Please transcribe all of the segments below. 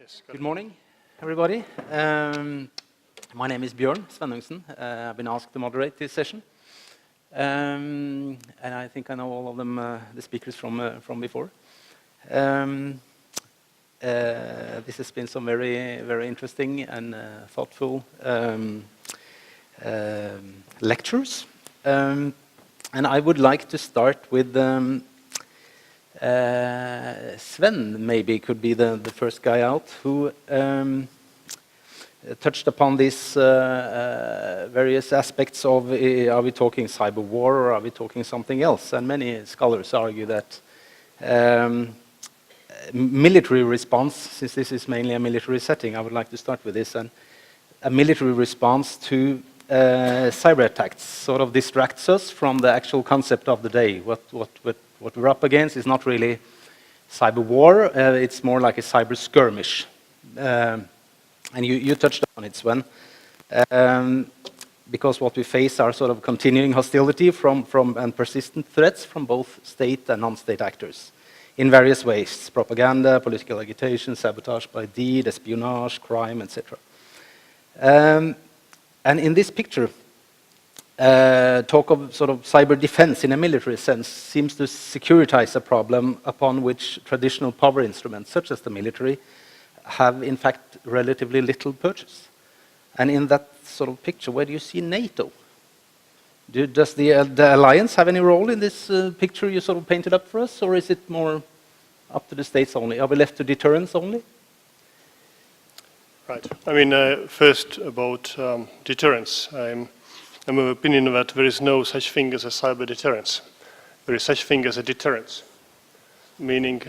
Yes, good morning, everybody. My name is Bjørn Svenungsen. I've been asked to moderate this session. And I think I know all of them, the speakers from before. This has been some very, very interesting and thoughtful lectures. And I would like to start with Sven, maybe could be the first guy out, who touched upon these various aspects of, are we talking cyber war or are we talking something else? And many scholars argue that military response, since this is mainly a military setting, I would like to start with this, and a military response to cyber attacks sort of distracts us from the actual concept of the day. What we're up against is not really cyber war, it's more like a cyber skirmish. And you touched on it, Sven. Because what we face are sort of continuing hostility and persistent threats from both state and non-state actors in various ways: propaganda, political agitation, sabotage by deed, espionage, crime, etc. And in this picture, talk of sort of cyber defense in a military sense seems to securitize a problem upon which traditional power instruments, such as the military, have in fact relatively little purchase. And in that sort of picture, where do you see NATO? Does the alliance have any role in this picture you sort of painted up for us, or is it more up to the states only? Are we left to deterrence only? Right. I mean, first about deterrence. I'm of the opinion that there is no such thing as a cyber deterrence. There is such thing as a deterrence, meaning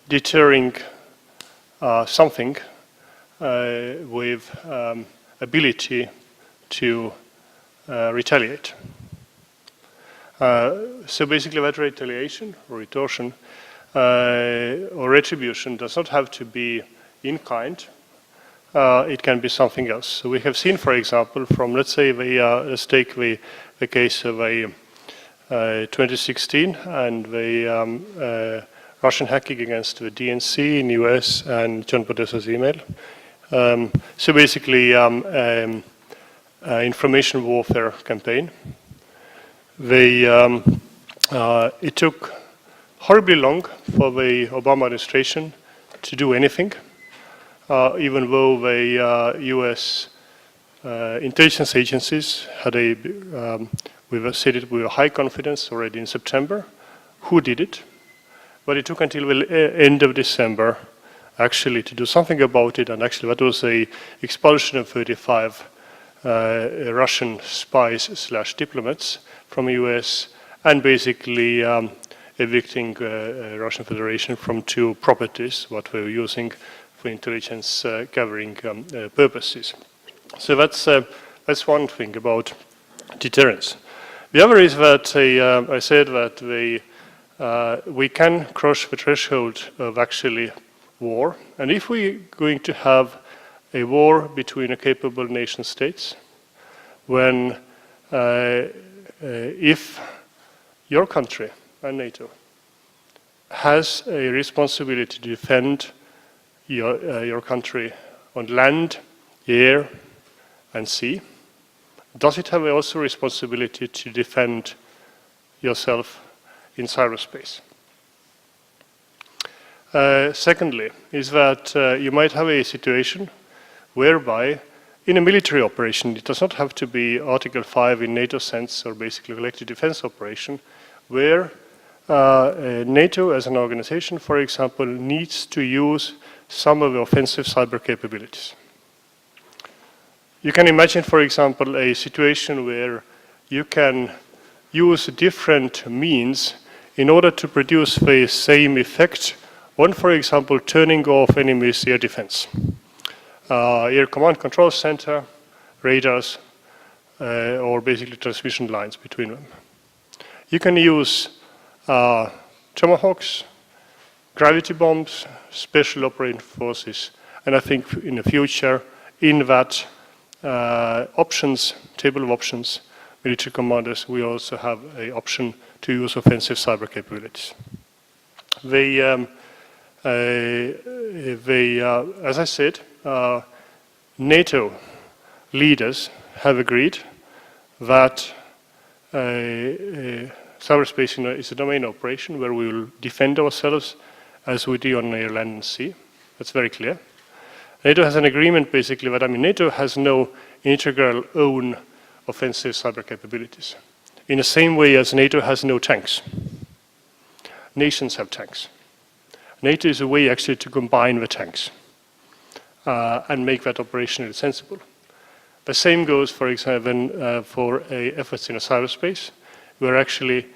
deterring something with ability to retaliate. So basically that retaliation or retortion or retribution does not have to be in kind. It can be something else. So we have seen, for example, from let's take the case of 2016 and the Russian hacking against the DNC in US and John Podesta's email. So basically, information warfare campaign. It took horribly long for the Obama administration to do anything. Even though the US intelligence agencies had we said it with a high confidence already in September, who did it? But it took until the end of December actually to do something about it, and actually that was a expulsion of 35 Russian spies / diplomats from the US, and basically evicting Russian Federation from 2 properties what they were using for intelligence gathering purposes. So that's one thing about deterrence. The other is that I said that we can cross the threshold of actually war, and if we're going to have a war between a capable nation states, when if your country and NATO has a responsibility to defend your country on land, air, and sea, does it have also a responsibility to defend yourself in cyberspace? Secondly, is that you might have a situation whereby in a military operation, it does not have to be Article 5 in NATO sense or basically collective defense operation, where NATO as an organization, for example, needs to use some of the offensive cyber capabilities. You can imagine, for example, a situation where you can use different means in order to produce the same effect on, for example, turning off enemy's air defense. Air command control center, radars, or basically transmission lines between them. You can use tomahawks, gravity bombs, special operating forces, and I think in the future, in that options, table of options, military commanders will also have an option to use offensive cyber capabilities. as I said, NATO leaders have agreed that cyberspace is a domain operation where we will defend ourselves as we do on air, land, and sea. That's very clear. NATO has an agreement basically that, NATO has no integral own offensive cyber capabilities. In the same way as NATO has no tanks. Nations have tanks. NATO is a way actually to combine the tanks and make that operationally sensible. The same goes, for example, for efforts in a cyberspace, where actually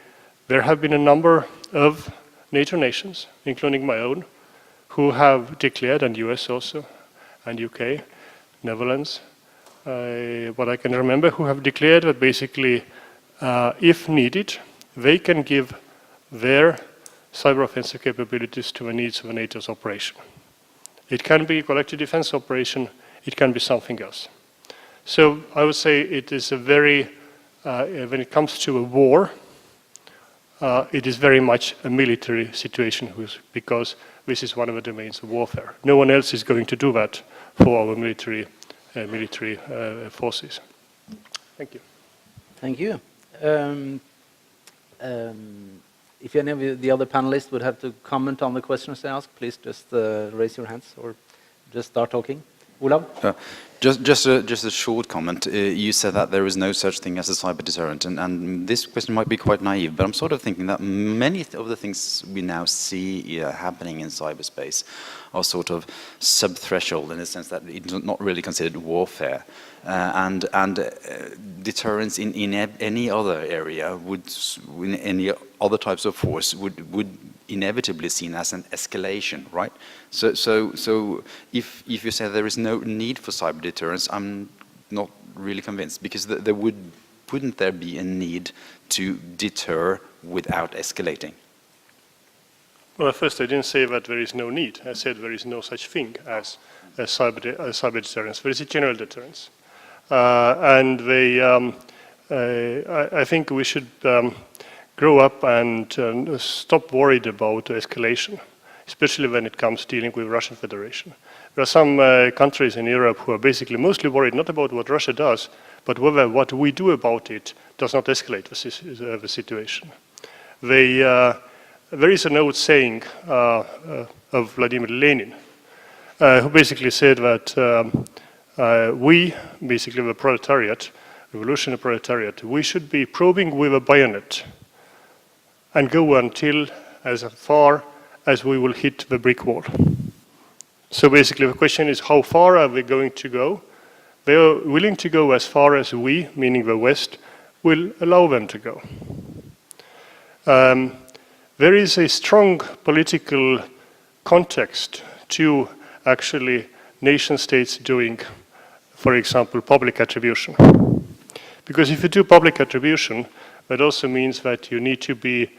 there have been a number of NATO nations, including my own, who have declared, and US also, and UK, Netherlands, what I can remember, who have declared that basically, if needed, they can give their cyber offensive capabilities to the needs of a NATO's operation. It can be a collective defense operation, it can be something else. So I would say it is a very, when it comes to a war, it is very much a military situation because this is one of the domains of warfare. No one else is going to do that for our military forces. Thank you. Thank you. If any of the other panelists would have to comment on the questions I asked, please just raise your hands or just start talking. Olav? Just a short comment. You said that there is no such thing as a cyber deterrent, and this question might be quite naive, but I'm sort of thinking that many of the things we now see happening in cyberspace are sort of sub-threshold in the sense that it's not really considered warfare. And deterrence in any other area in any other types of force would inevitably seen as an escalation, right? So if you say there is no need for cyber deterrence, I'm not really convinced, because wouldn't there be a need to deter without escalating? Well, first I didn't say that there is no need. I said there is no such thing as cyber deterrence. There is a general deterrence. I think we should grow up and stop worried about escalation, especially when it comes dealing with Russian Federation. There are some countries in Europe who are basically mostly worried not about what Russia does, but whether what we do about it does not escalate the situation. There is an old saying of Vladimir Lenin, who basically said that we, basically the proletariat, revolutionary proletariat, we should be probing with a bayonet and go until as far as we will hit the brick wall. So basically the question is, how far are they going to go? They are willing to go as far as we, meaning the West, will allow them to go. There is a strong political context to actually nation states doing, for example, public attribution. Because if you do public attribution, that also means that you need to be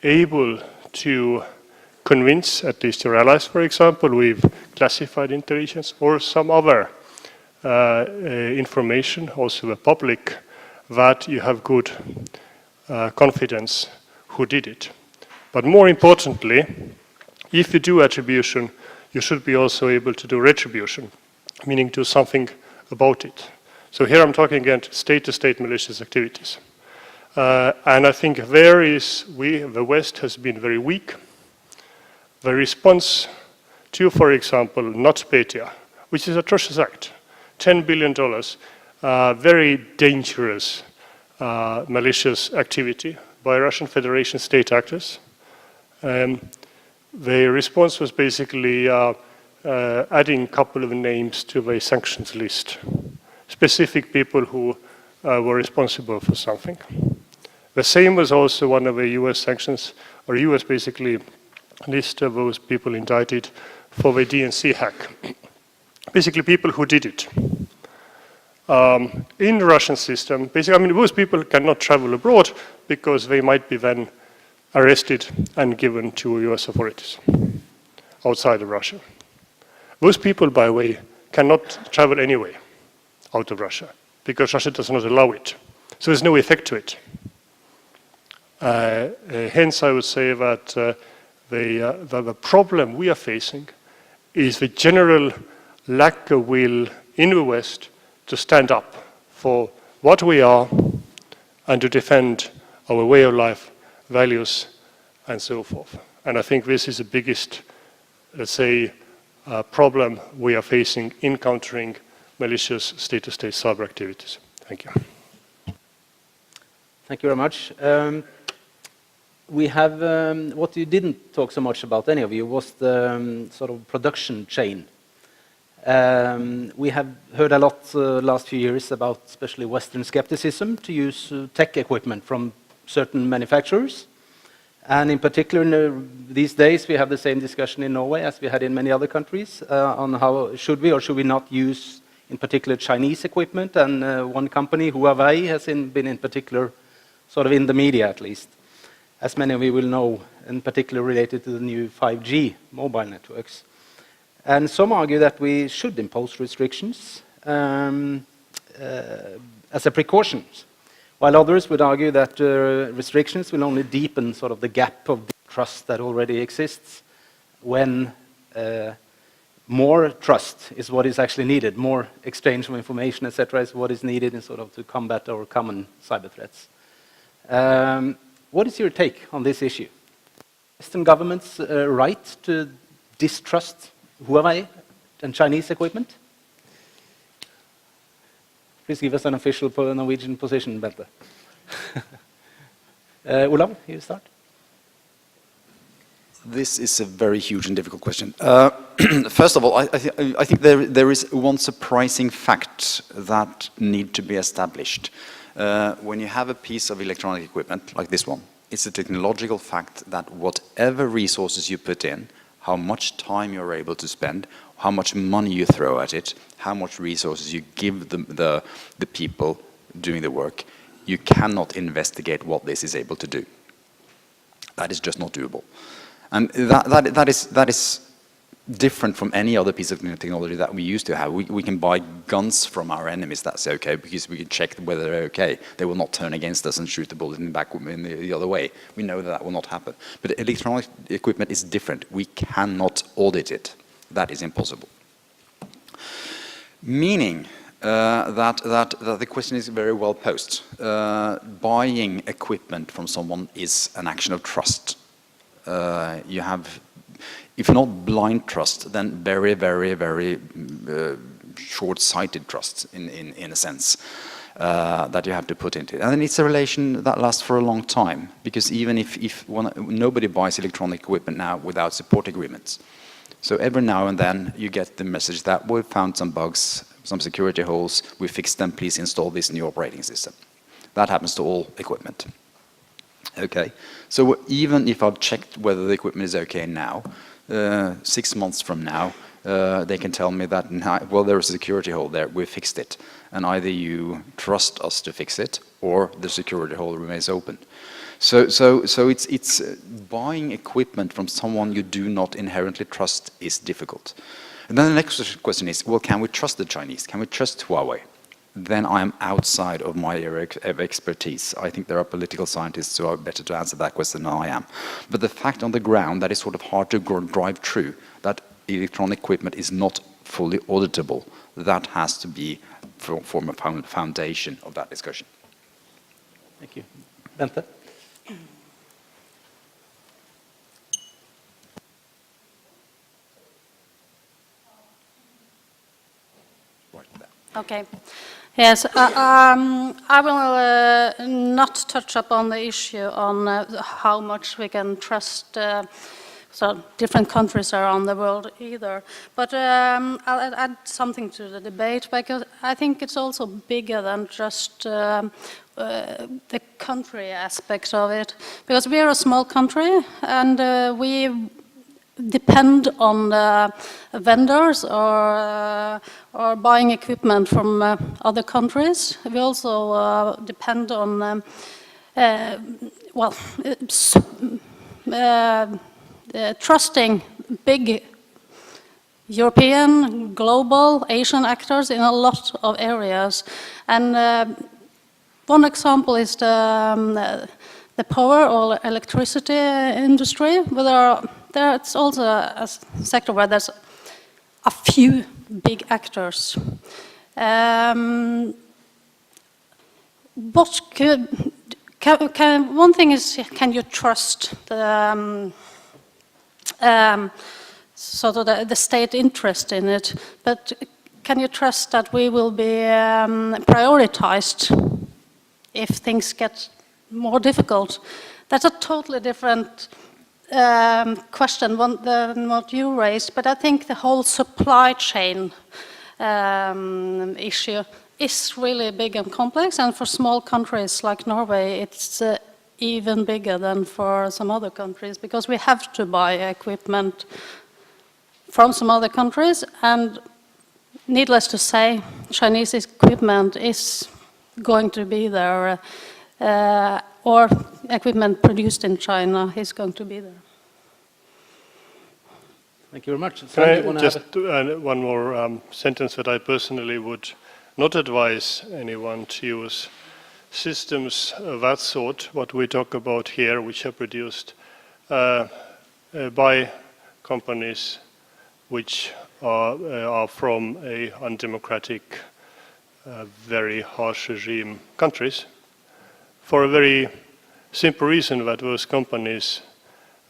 able to convince at least your allies, for example, with classified intelligence or some other information, also the public, that you have good confidence who did it. But more importantly, if you do attribution, you should be also able to do retribution, meaning do something about it. So here I'm talking again state-to-state malicious activities. And I think the West has been very weak. The response to, for example, NotPetya, which is an atrocious act, $10 billion, very dangerous malicious activity by Russian Federation state actors. The response was basically adding a couple of names to the sanctions list, specific people who were responsible for something. The same was also one of the US sanctions, or US basically list of those people indicted for the DNC hack. Basically people who did it. In the Russian system, basically, those people cannot travel abroad because they might be then arrested and given to US authorities outside of Russia. Those people, by the way, cannot travel anyway out of Russia because Russia does not allow it. So there's no effect to it. Hence, I would say that the problem we are facing is the general lack of will in the West to stand up for what we are and to defend our way of life, values, and so forth. And I think this is the biggest, let's say, problem we are facing in countering malicious state-to-state cyber activities. Thank you. Thank you very much. We have, what you didn't talk so much about, any of you, was the sort of production chain. We have heard a lot last few years about especially Western skepticism to use tech equipment from certain manufacturers. And in particular, these days, we have the same discussion in Norway as we had in many other countries on how should we or should we not use, in particular, Chinese equipment. And one company, Huawei, has been in particular sort of in the media, at least, as many of you will know, in particular related to the new 5G mobile networks. And some argue that we should impose restrictions as a precaution, while others would argue that restrictions will only deepen sort of the gap of trust that already exists when more trust is what is actually needed, more exchange of information, etc., is what is needed in sort of to combat our common cyber threats. What is your take on this issue? Western governments' right to distrust Huawei and Chinese equipment? Please give us an official Norwegian position, Bente. Olav, you start. This is a very huge and difficult question. First of all, I think there is one surprising fact that needs to be established. When you have a piece of electronic equipment like this one, it's a technological fact that whatever resources you put in, how much time you're able to spend, how much money you throw at it, how much resources you give the people doing the work, you cannot investigate what this is able to do. That is just not doable. And that is different from any other piece of technology that we used to have. We can buy guns from our enemies, that's okay, because we can check whether they're okay. They will not turn against us and shoot the bullet in the back in the other way. We know that will not happen. But electronic equipment is different. We cannot audit it. That is impossible. Meaning that the question is very well posed. Buying equipment from someone is an action of trust. You have, if not blind trust, then very, very, very short-sighted trust in a sense that you have to put into it. And then it's a relation that lasts for a long time, because even if nobody buys electronic equipment now without support agreements. So every now and then you get the message that we've found some bugs, some security holes, we fixed them, please install this new operating system. That happens to all equipment. Okay, so even if I've checked whether the equipment is okay now, 6 months from now, they can tell me that, well, there's a security hole there, we fixed it. And either you trust us to fix it, or the security hole remains open. So it's buying equipment from someone you do not inherently trust is difficult. And then the next question is, well, can we trust the Chinese? Can we trust Huawei? Then I am outside of my area of expertise. I think there are political scientists who are better to answer that question than I am. But the fact on the ground that is sort of hard to drive true, that electronic equipment is not fully auditable, that has to be form a foundation of that discussion. Thank you. Bente? Okay. Yes, I will not touch upon the issue on how much we can trust so different countries around the world either. But I'll add something to the debate, because I think it's also bigger than just the country aspect of it. Because we are a small country, and we depend on vendors or buying equipment from other countries. We also depend on trusting big European, global, Asian actors in a lot of areas. And one example is the power or electricity industry, but it's also a sector where there's few big actors. What one thing is, can you trust the sort of the state interest in it? But can you trust that we will be prioritized if things get more difficult? That's a totally different question than what you raised, but I think the whole supply chain issue is really big and complex, and for small countries like Norway, it's even bigger than for some other countries, because we have to buy equipment from some other countries, and needless to say, Chinese equipment is going to be there, or equipment produced in China is going to be there. Thank you very much. Can I just add one more sentence that I personally would not advise anyone to use systems of that sort, what we talk about here, which are produced by companies which are from a undemocratic, very harsh regime countries, for a very simple reason that those companies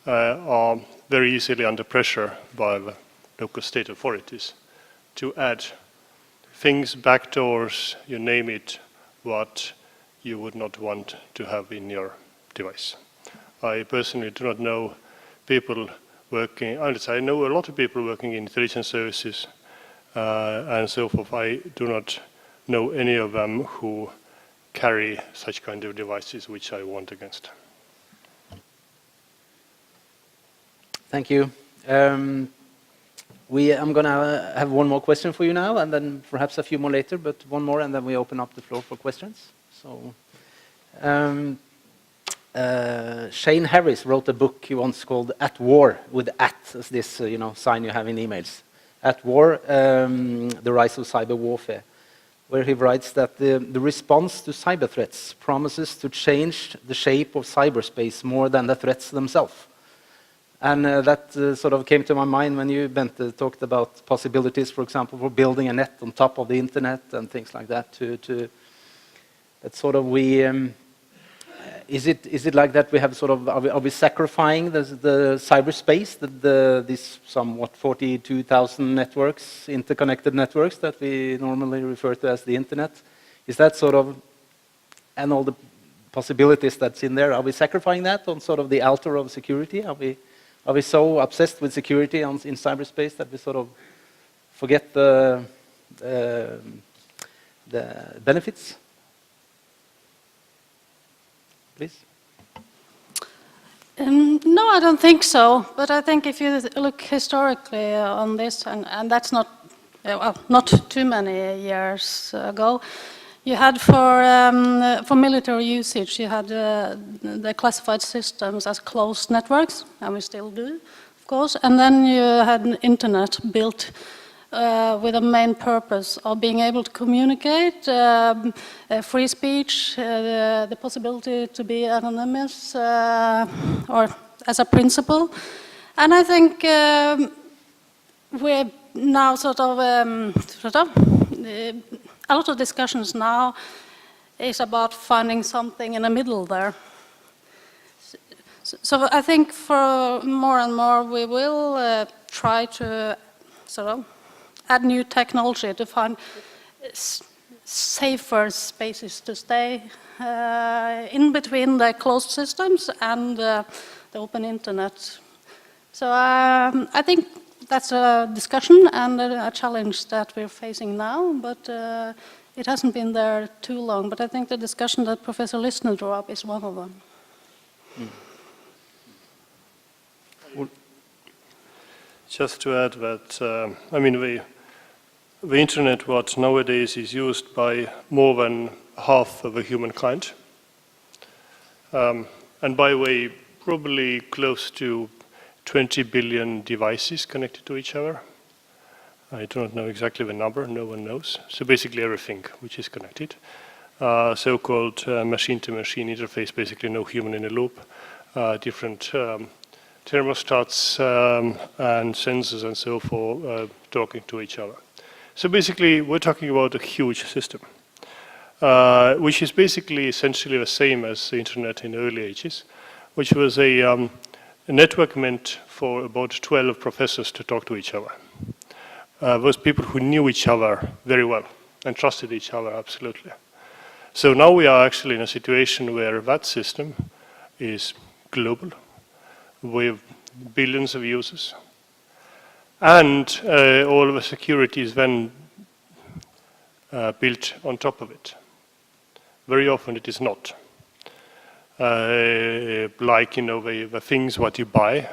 are very easily under pressure by the local state authorities to add things, backdoors, you name it, what you would not want to have in your device. I personally do not know people working, I know a lot of people working in intelligence services and so forth. I do not know any of them who carry such kind of devices which I warned against. Thank you. I'm going to have one more question for you now, and then perhaps a few more later, but one more, and then we open up the floor for questions. So, Shane Harris wrote a book he once called "At War," with "at" as this sign you have in emails. At War, the rise of cyber warfare, where he writes that the response to cyber threats promises to change the shape of cyberspace more than the threats themselves. And that sort of came to my mind when you, Bente, talked about possibilities, for example, for building a net on top of the internet and things like that. That sort of is it like that we have sort of, are we sacrificing the cyberspace, these somewhat 42,000 networks, interconnected networks that we normally refer to as the internet? Is that sort of, and all the possibilities that's in there, are we sacrificing that on sort of the altar of security? Are we so obsessed with security in cyberspace that we sort of forget the benefits? Please. No, I don't think so. But I think if you look historically on this, and that's not too many years ago, you had for military usage, you had the classified systems as closed networks, and we still do, of course. And then you had an internet built with a main purpose of being able to communicate, free speech, the possibility to be anonymous, or as a principle. And I think we're now a lot of discussions now is about finding something in the middle there. So I think for more and more we will try to sort of add new technology to find safer spaces to stay in between the closed systems and the open internet. So I think that's a discussion and a challenge that we're facing now, but it hasn't been there too long. But I think the discussion that Professor Listner drew up is one of them. Just to add that, I mean, the internet, what nowadays is used by more than half of the humankind, and by the way, probably close to 20 billion devices connected to each other. I do not know exactly the number, no one knows. So basically everything which is connected. So-called machine-to-machine interface, basically no human in a loop. Different thermostats and sensors and so forth talking to each other. So basically, we're talking about a huge system, which is basically essentially the same as the internet in early ages, which was a network meant for about 12 professors to talk to each other. Those people who knew each other very well and trusted each other absolutely. So now we are actually in a situation where that system is global, with billions of users, and all of the security is then built on top of it. Very often it is not. Like, you know, the things what you buy,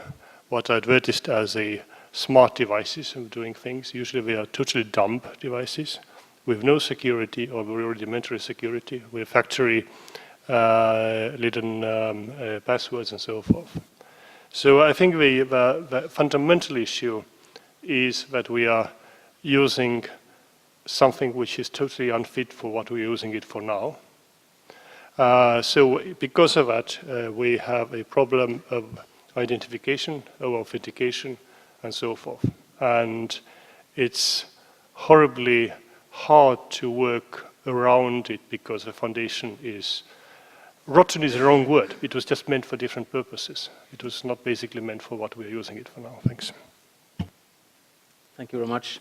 what are advertised as a smart devices of doing things. Usually they are totally dumb devices with no security or very rudimentary security, with factory hidden passwords and so forth. So I think the fundamental issue is that we are using something which is totally unfit for what we're using it for now. So because of that, we have a problem of identification, of authentication, and so forth. And it's horribly hard to work around it because the foundation is, rotten is the wrong word. It was just meant for different purposes. It was not basically meant for what we're using it for now. Thanks. Thank you very much.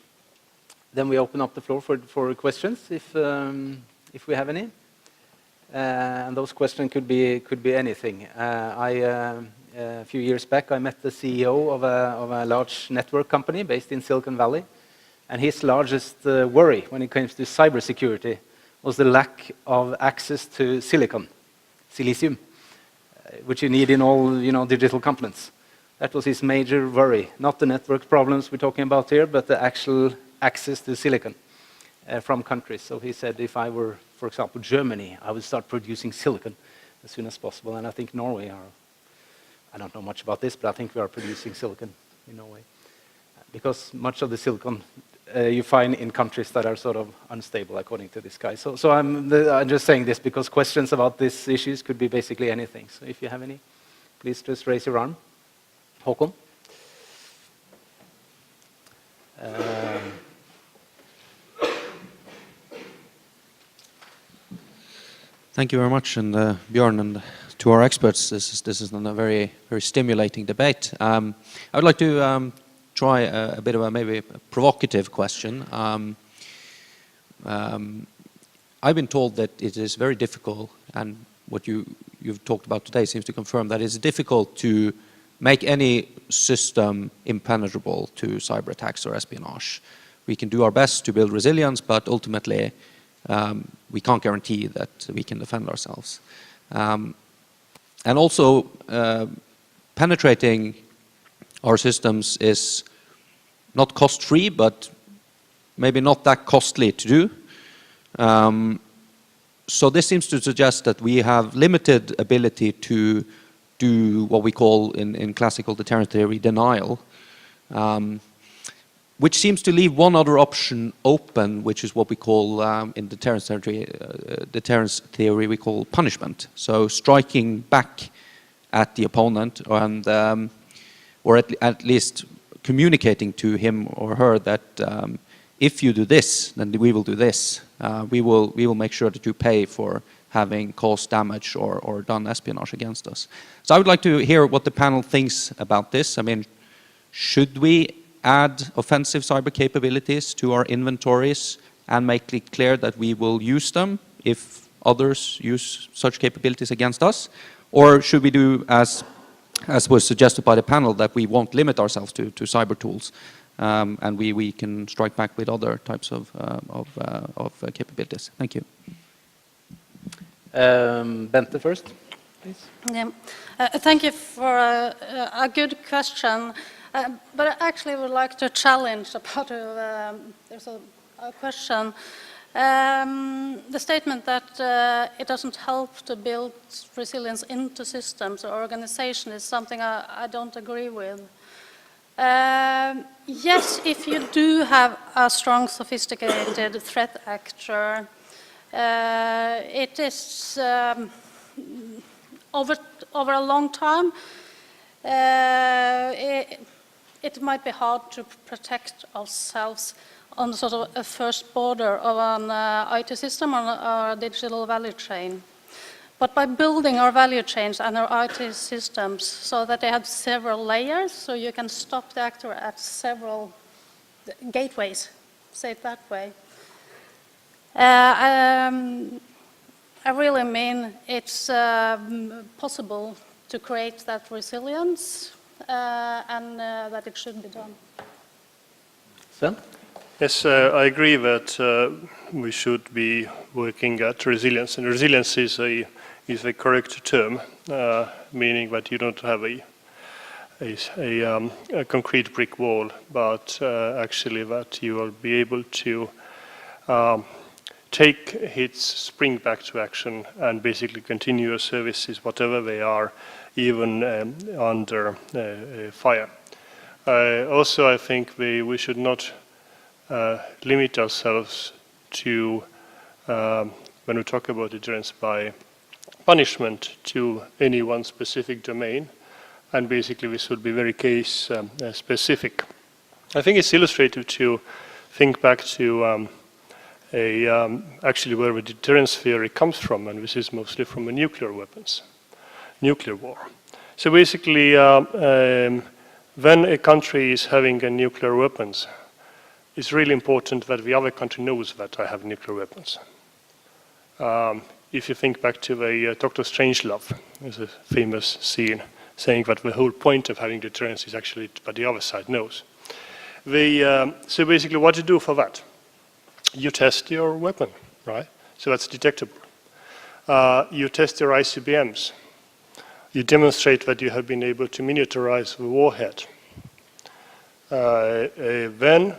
Then we open up the floor for questions, if we have any. And those questions could be anything. A few years back, I met the CEO of a large network company based in Silicon Valley, and his largest worry when it comes to cybersecurity was the lack of access to silicium, which you need in all, you know, digital components. That was his major worry, not the network problems we're talking about here, but the actual access to silicon from countries. So he said, if I were, for example, Germany, I would start producing silicon as soon as possible. And I think Norway are, I don't know much about this, but I think we are producing silicon in Norway. Because much of the silicon you find in countries that are sort of unstable, according to this guy. So I'm just saying this because questions about these issues could be basically anything. So if you have any, please just raise your arm. Håkon? Thank you very much, and Bjørn, and to our experts. This is a very stimulating debate. I would like to try a bit of a maybe provocative question. I've been told that it is very difficult, and what you've talked about today seems to confirm that it's difficult to make any system impenetrable to cyber attacks or espionage. We can do our best to build resilience, but ultimately we can't guarantee that we can defend ourselves. And also, penetrating our systems is not cost-free, but maybe not that costly to do. So this seems to suggest that we have limited ability to do what we call in classical deterrence theory denial, which seems to leave one other option open, which is what we call in deterrence theory we call punishment. So striking back at the opponent, and or at least communicating to him or her that if you do this, then we will do this. We will make sure that you pay for having caused damage or done espionage against us. So I would like to hear what the panel thinks about this. I mean, should we add offensive cyber capabilities to our inventories and make it clear that we will use them if others use such capabilities against us? Or should we do, as was suggested by the panel, that we won't limit ourselves to cyber tools, and we can strike back with other types of capabilities? Thank you. Bente first, please. Yeah. Thank you for a good question. But I actually would like to challenge about there's a question. The statement that it doesn't help to build resilience into systems or organization is something I don't agree with. Yes, if you do have a strong, sophisticated threat actor, it is over a long time. It might be hard to protect ourselves on sort of a first border of an IT system or a digital value chain. But by building our value chains and our IT systems so that they have several layers, so you can stop the actor at several gateways, say it that way. I really mean it's possible to create that resilience and that it should be done. Sven? Yes, I agree that we should be working at resilience, and resilience is a correct term, meaning that you don't have a concrete brick wall, but actually that you will be able to take hits, spring back to action, and basically continue your services, whatever they are, even under fire. Also, I think we should not limit ourselves to, when we talk about deterrence by punishment, to any one specific domain, and basically this would be very case specific. I think it's illustrative to think back to actually where the deterrence theory comes from, and this is mostly from the nuclear weapons, nuclear war. So basically, when a country is having a nuclear weapons, it's really important that the other country knows that I have nuclear weapons. If you think back to the Dr. Strangelove, there's a famous scene saying that the whole point of having deterrence is actually that the other side knows. So basically what you do for that? You test your weapon, right? So that's detectable. You test your ICBMs. You demonstrate that you have been able to miniaturize the warhead. Then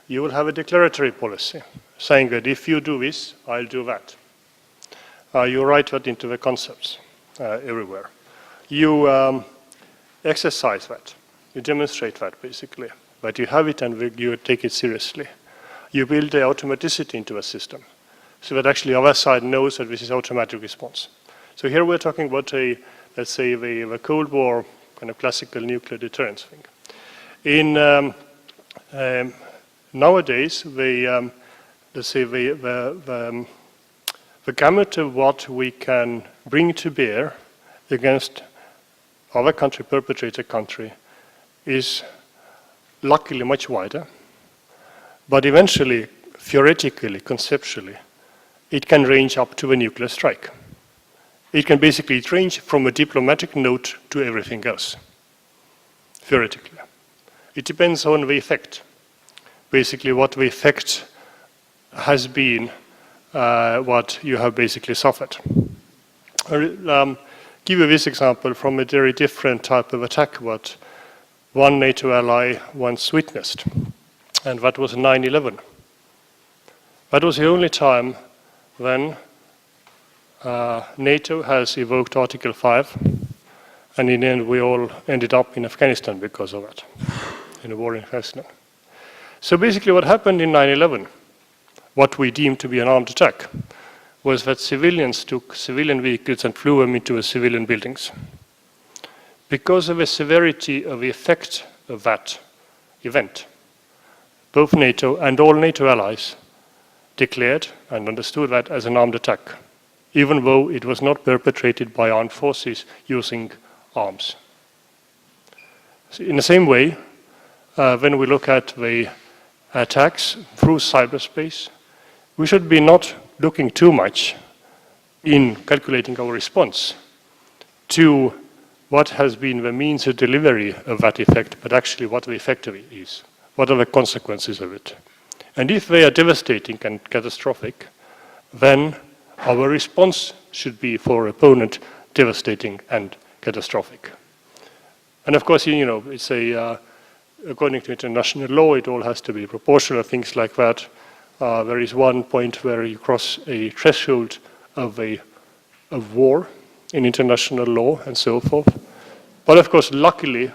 you will have a declaratory policy saying that if you do this, I'll do that. You write that into the concepts everywhere. You exercise that. You demonstrate that, basically, that you have it and you take it seriously. You build the automaticity into a system so that actually the other side knows that this is automatic response. So here we're talking about let's say the Cold War kind of classical nuclear deterrence thing. In nowadays, let's say the gamut of what we can bring to bear against other country, perpetrator country, is luckily much wider. But eventually, theoretically, conceptually, it can range up to a nuclear strike. It can basically range from a diplomatic note to everything else, theoretically. It depends on the effect. Basically, what the effect has been, what you have basically suffered. I'll give you this example from a very different type of attack what one NATO ally once witnessed, and that was 9/11. That was the only time when NATO has evoked Article 5, and in the end we all ended up in Afghanistan because of that, in a war in Afghanistan. So basically what happened in 9/11, what we deemed to be an armed attack, was that civilians took civilian vehicles and flew them into civilian buildings. Because of the severity of the effect of that event, both NATO and all NATO allies declared and understood that as an armed attack, even though it was not perpetrated by armed forces using arms. So in the same way, when we look at the attacks through cyberspace, we should be not looking too much in calculating our response to what has been the means of delivery of that effect, but actually what the effect of it is. What are the consequences of it? And if they are devastating and catastrophic, then our response should be for opponent devastating and catastrophic. And of course, you know, it's according to international law, it all has to be proportional, things like that. There is one point where you cross a threshold of war in international law and so forth. But of course, luckily,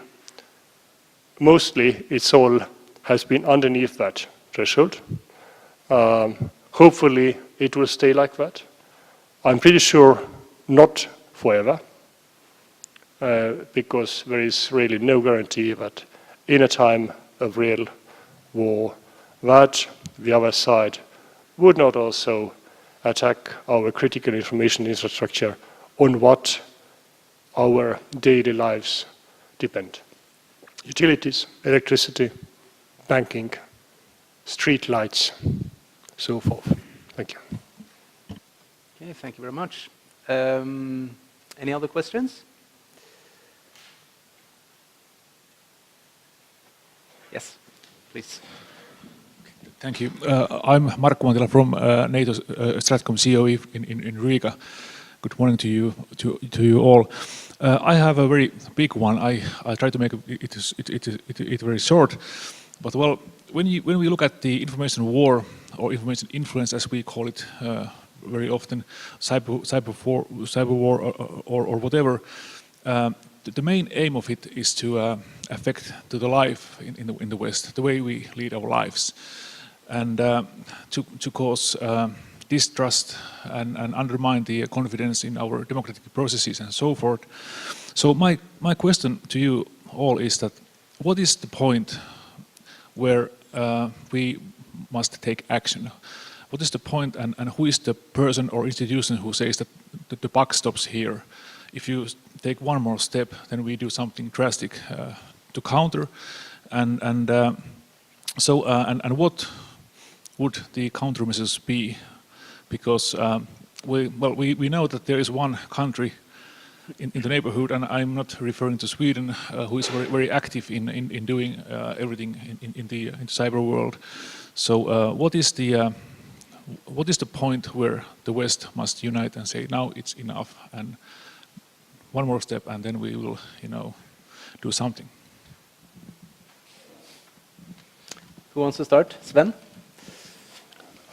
mostly it's all has been underneath that threshold. Hopefully, it will stay like that. I'm pretty sure not forever. because there is really no guarantee that in a time of real war, that the other side would not also attack our critical information infrastructure on what our daily lives depend. Utilities, electricity, banking, street lights, so forth. Thank you. Okay, thank you very much. Any other questions? Yes, please. Thank you. I'm Markku Mantila from NATO Stratcom COE in Riga. Good morning to you all. I have a very big one. I try to make it very short. But well, when we look at the information war or information influence, as we call it very often, cyber war or whatever, the main aim of it is to affect to the life in the West, the way we lead our lives, and to cause distrust and undermine the confidence in our democratic processes and so forth. So my question to you all is that what is the point where we must take action? What is the point and who is the person or institution who says that the buck stops here? If you take one more step, then we do something drastic to counter. And what would the countermeasures be? Because we know that there is one country in the neighborhood, and I'm not referring to Sweden, who is very active in doing everything in the cyber world. So what is the point where the West must unite and say, now it's enough, and one more step, and then we will, do something? Who wants to start? Sven?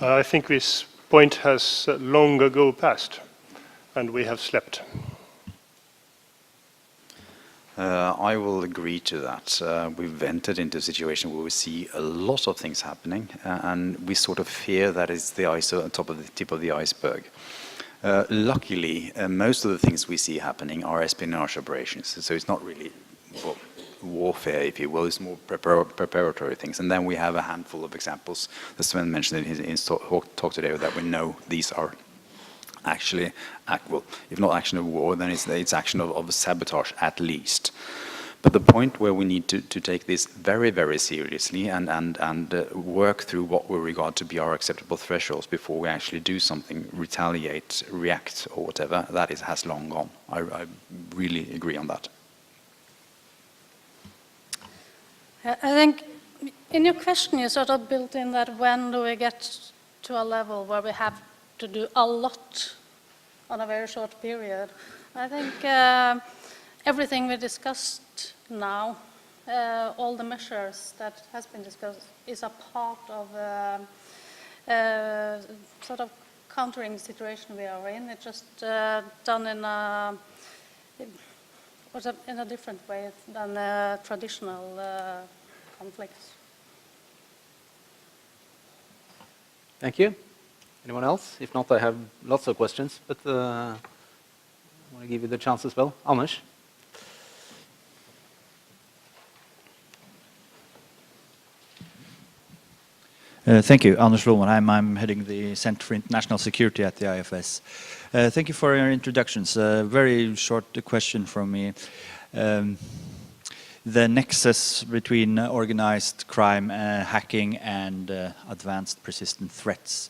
I think this point has long ago passed, and we have slept. I will agree to that. We've entered into a situation where we see a lot of things happening, and we sort of fear that is the tip of the iceberg. Luckily, most of the things we see happening are espionage operations, so it's not really warfare, if you will. It's more preparatory things. And then we have a handful of examples that Sven mentioned in his talk today that we know these are actually, if not action of war, then it's action of sabotage at least. But the point where we need to take this very, very seriously and work through what we regard to be our acceptable thresholds before we actually do something, retaliate, react, or whatever, has long gone. I really agree on that. I think in your question you sort of built in that when do we get to a level where we have to do a lot on a very short period. I think everything we discussed now, all the measures that has been discussed, is a part of sort of countering the situation we are in. It's just done in a different way than traditional conflicts. Thank you. Anyone else? If not, I have lots of questions, but I want to give you the chance as well. Anders? Thank you. Anders Lowenheim. I'm heading the Center for International Security at the IFS. Thank you for your introductions. Very short question from me. The nexus between organized crime, hacking, and advanced persistent threats.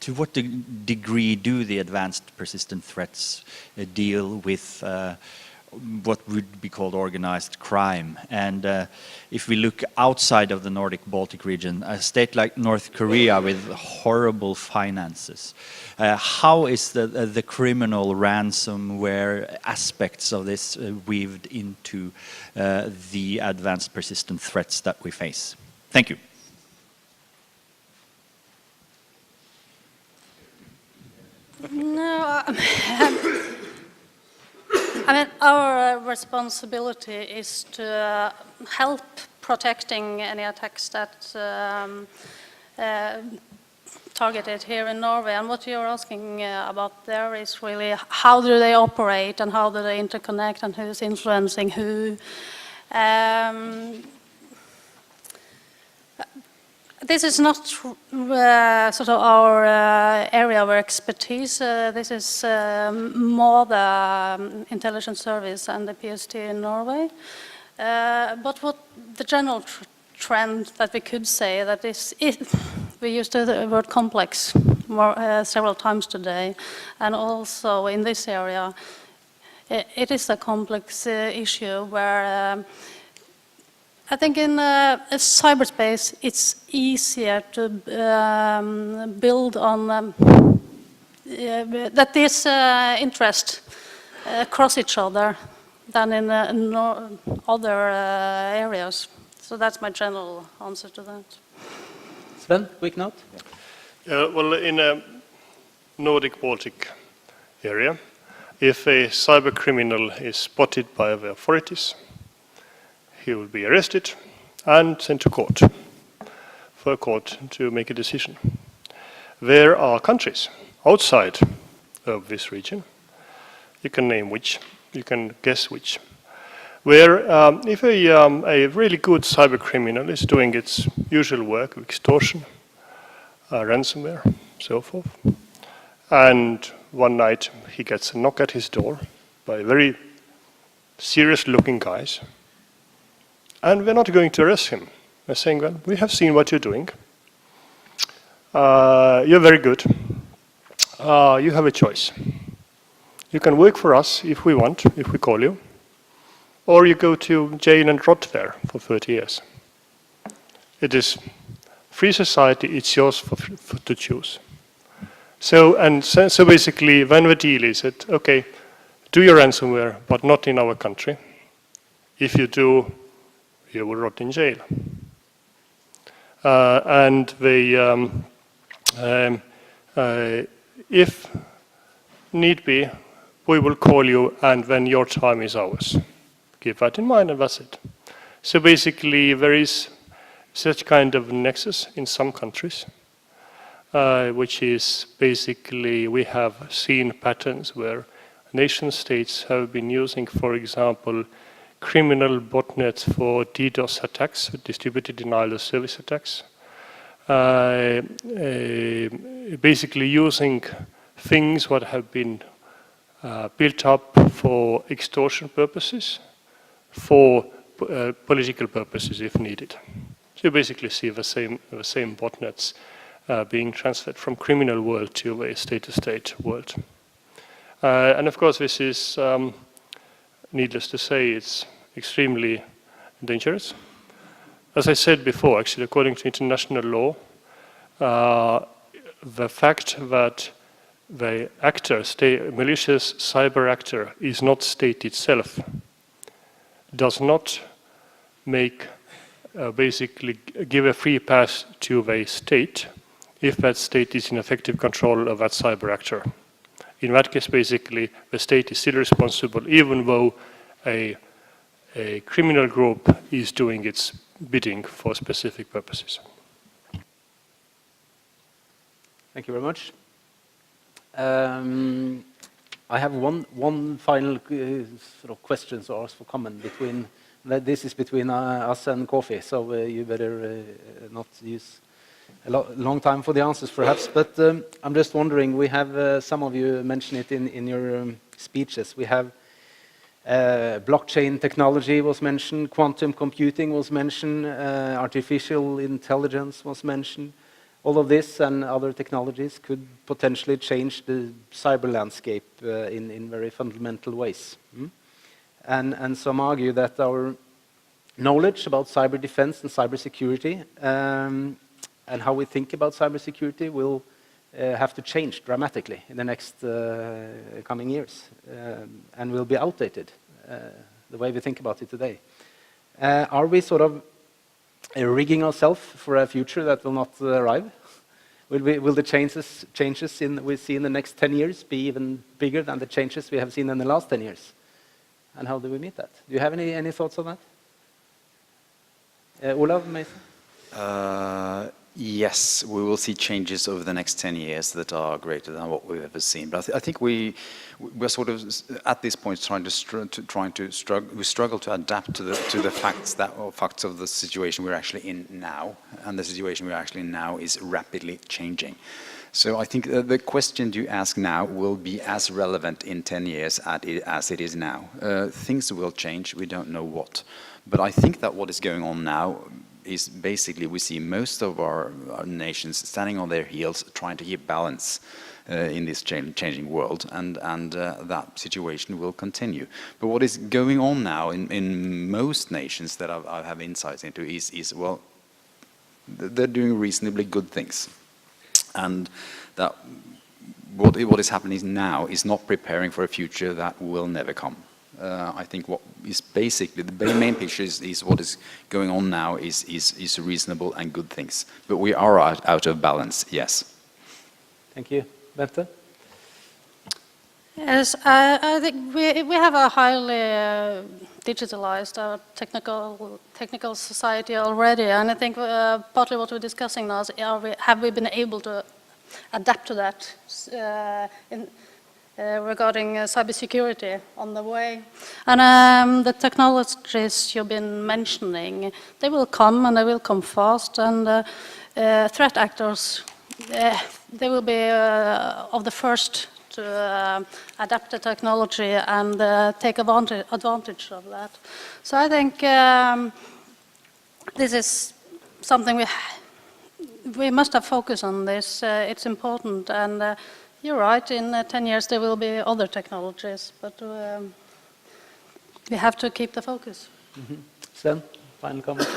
To what degree do the advanced persistent threats deal with what would be called organized crime? And if we look outside of the Nordic-Baltic region, a state like North Korea with horrible finances, how is the criminal ransomware aspects of this weaved into the advanced persistent threats that we face? Thank you. No, I mean, our responsibility is to help protecting any attacks that targeted here in Norway, and what you're asking about there is really how do they operate and how do they interconnect and who's influencing who. This is not sort of our area of expertise. This is more the intelligence service and the PST in Norway. But what the general trend that we could say that is, we used the word complex several times today, and also in this area, it is a complex issue where I think in cyberspace it's easier to build on that this interest across each other than in other areas. So that's my general answer to that. Sven, quick note. Well, in a Nordic-Baltic area, if a cyber criminal is spotted by the authorities, he will be arrested and sent to court for a court to make a decision. There are countries outside of this region, you can name which, you can guess which, where if a really good cyber criminal is doing its usual work of extortion, ransomware, so forth, and one night he gets a knock at his door by very serious-looking guys, and we're not going to arrest him. We're saying, well, we have seen what you're doing. You're very good. You have a choice. You can work for us if we want, if we call you, or you go to jail and rot there for 30 years. It is free society, it's yours to choose. So basically, when the deal is that, okay, do your ransomware, but not in our country. If you do, you will rot in jail. If need be, we will call you, and when your time is ours. Keep that in mind, and that's it. So basically, there is such kind of nexus in some countries, which is basically, we have seen patterns where nation states have been using, for example, criminal botnets for DDoS attacks, distributed denial of service attacks, basically using things what have been built up for extortion purposes, for political purposes if needed. So you basically see the same botnets being transferred from criminal world to a state-to-state world. And of course this is, needless to say, it's extremely dangerous. As I said before, actually, according to international law, the fact that the actor, malicious cyber actor, is not state itself, does not make, basically give a free pass to the state if that state is in effective control of that cyber actor. In that case, basically, the state is still responsible, even though a criminal group is doing its bidding for specific purposes. Thank you very much. I have one final sort of question to ask for comment between. This is between us and coffee, so you better not use a long time for the answers, perhaps. But I'm just wondering. We have some of you mentioned it in your speeches. We have blockchain technology was mentioned, quantum computing was mentioned, artificial intelligence was mentioned. All of this and other technologies could potentially change the cyber landscape in very fundamental ways. And some argue that our knowledge about cyber defense and cyber security and how we think about cybersecurity will have to change dramatically in the next coming years and will be outdated the way we think about it today. Are we sort of rigging ourselves for a future that will not arrive? Will the changes we see in the next 10 years be even bigger than the changes we have seen in the last 10 years? And how do we meet that? Do you have any thoughts on that? Olav Mason? Yes, we will see changes over the next 10 years that are greater than what we've ever seen. But I think we're sort of at this point trying to struggle to adapt to the facts of the situation we're actually in now, and the situation we're actually in now is rapidly changing. So I think the question you ask now will be as relevant in 10 years as it is now. Things will change. We don't know what, but I think that what is going on now is basically we see most of our nations standing on their heels trying to keep balance in this changing world, and that situation will continue. But what is going on now in most nations that I have insights into is well, they're doing reasonably good things, and that what is happening now is not preparing for a future that will never come. I think what is basically the main picture is what is going on now is reasonable and good things. But we are out of balance, yes. Thank you. Bente? Yes, I think we have a highly digitalized technical society already, and I think partly what we're discussing now is have we been able to adapt to that regarding cybersecurity on the way. And the technologies you've been mentioning, they will come and they will come fast, and threat actors, they will be of the first to adapt the technology and take advantage of that. So I think this is something we must have focus on this. It's important, and you're right, in 10 years there will be other technologies, but we have to keep the focus. Mm-hmm. Sven, final comment?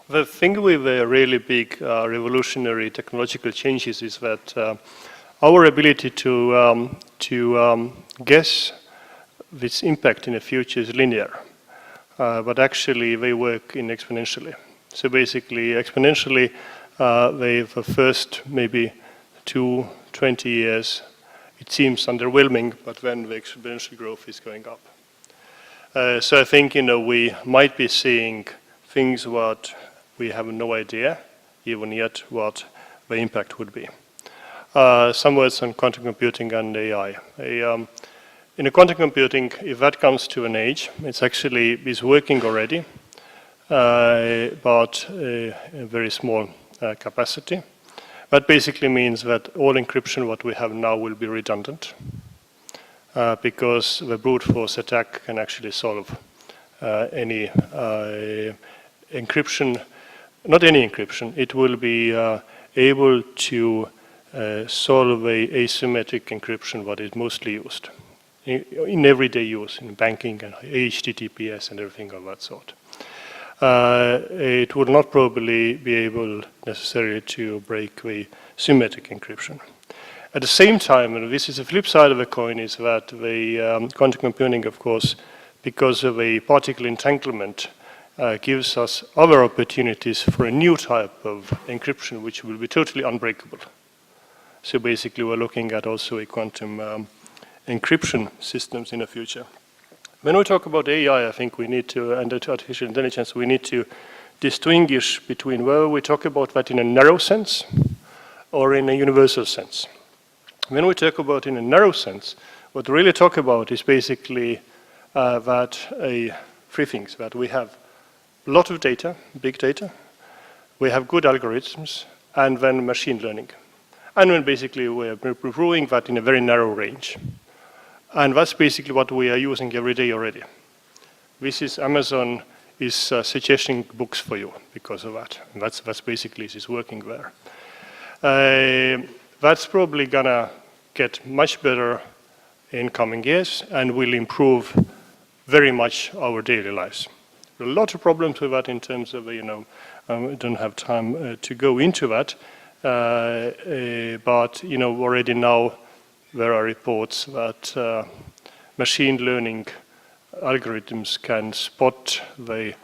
The thing with the really big revolutionary technological changes is that our ability to guess its impact in the future is linear, but actually they work exponentially. So basically, exponentially, the first maybe 20 years, it seems underwhelming, but then the exponential growth is going up. So I think we might be seeing things what we have no idea even yet what the impact would be. Some words on quantum computing and AI. In quantum computing, if that comes to an age, it's actually is working already, but a very small capacity. That basically means that all encryption what we have now will be redundant, because the brute force attack can actually solve any encryption, not any encryption, it will be able to solve a asymmetric encryption what is mostly used in everyday use, in banking and HTTPS and everything of that sort. It would not probably be able necessarily to break the symmetric encryption. At the same time, and this is the flip side of the coin, is that the quantum computing, of course, because of a particle entanglement, gives us other opportunities for a new type of encryption which will be totally unbreakable. So basically we're looking at also a quantum encryption systems in the future. When we talk about AI, I think we need to, and artificial intelligence, we need to distinguish between whether we talk about that in a narrow sense or in a universal sense. When we talk about in a narrow sense, what we really talk about is basically that three things, that we have a lot of data, big data, we have good algorithms, and then machine learning. And then basically we're proving that in a very narrow range. And that's basically what we are using every day already. This is Amazon is suggesting books for you because of that. And that's basically is working there. That's probably gonna get much better in coming years and will improve very much our daily lives. There are a lot of problems with that in terms of, we don't have time to go into that. But already now there are reports that machine learning algorithms can spot the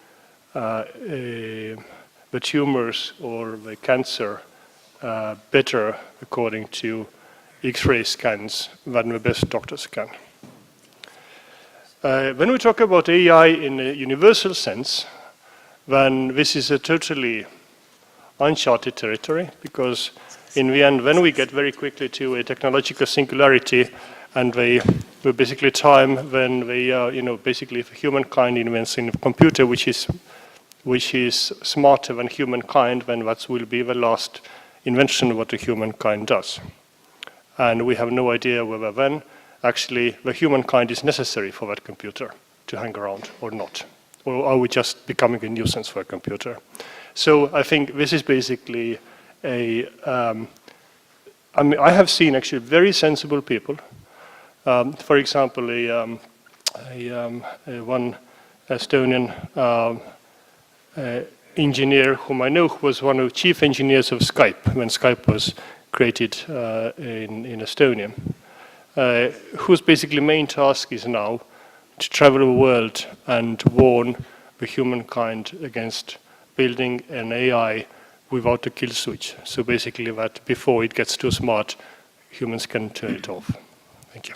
tumors or the cancer better according to X-ray scans than the best doctors can. When we talk about AI in a universal sense, then this is a totally uncharted territory, because in the end, when we get very quickly to a technological singularity, and we basically time when basically if humankind invents a computer which is smarter than humankind, then that will be the last invention of what the humankind does. And we have no idea whether then actually the humankind is necessary for that computer to hang around or not. Or are we just becoming a nuisance for a computer? So I think this is basically I have seen actually very sensible people. For example, one Estonian engineer whom I know, who was one of the chief engineers of Skype when Skype was created in Estonia, whose basically main task is now to travel the world and warn the humankind against building an AI without a kill switch. So basically that before it gets too smart, humans can turn it off. Thank you.